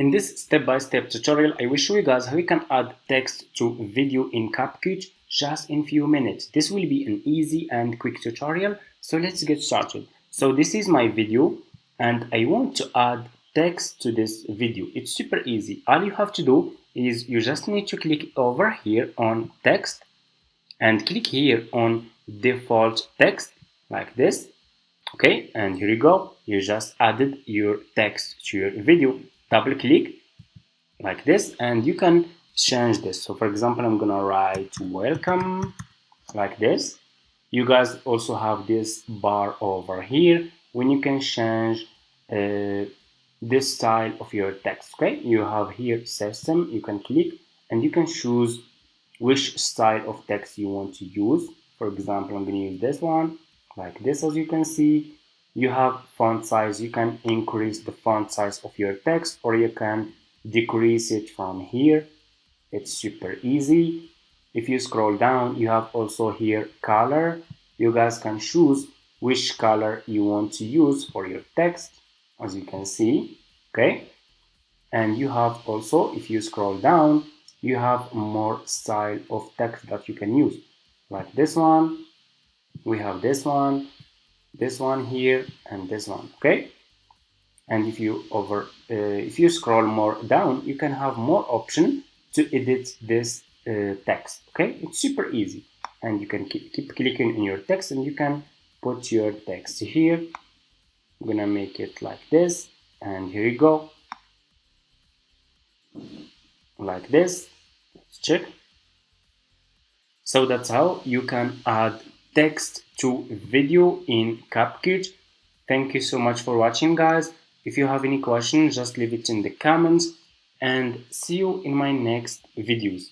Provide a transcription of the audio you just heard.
In this step-by-step tutorial, I will show you guys how you can add text to video in CapCut just in few minutes. This will be an easy and quick tutorial, so let's get started. So this is my video and I want to add text to this video. It's super easy. All you have to do is you just need to click over here on text and click here on default text like this. Okay, and here you go. You just added your text to your video. Double click like this and you can change this. So for example, I'm gonna write welcome like this. You guys also have this bar over here when you can change this style of your text. Okay, you have here system, you can click and you can choose which style of text you want to use. For example, I'm going to use this one like this. As you can see, you have font size. You can increase the font size of your text or you can decrease it from here. It's super easy. If you scroll down, you have also here color. You guys can choose which color you want to use for your text, as you can see. Okay, and you have also, if you scroll down, you have more style of text that you can use, like this one. We have this one here, and this one. Okay, and if you scroll more down, you can have more option to edit this text. Okay, it's super easy, and you can keep clicking in your text, and you can put your text here. I'm gonna make it like this, and here you go, like this. Let's check. So that's how you can add text to video in CapCut. Thank you so much for watching, guys. If you have any questions, just leave it in the comments and see you in my next videos.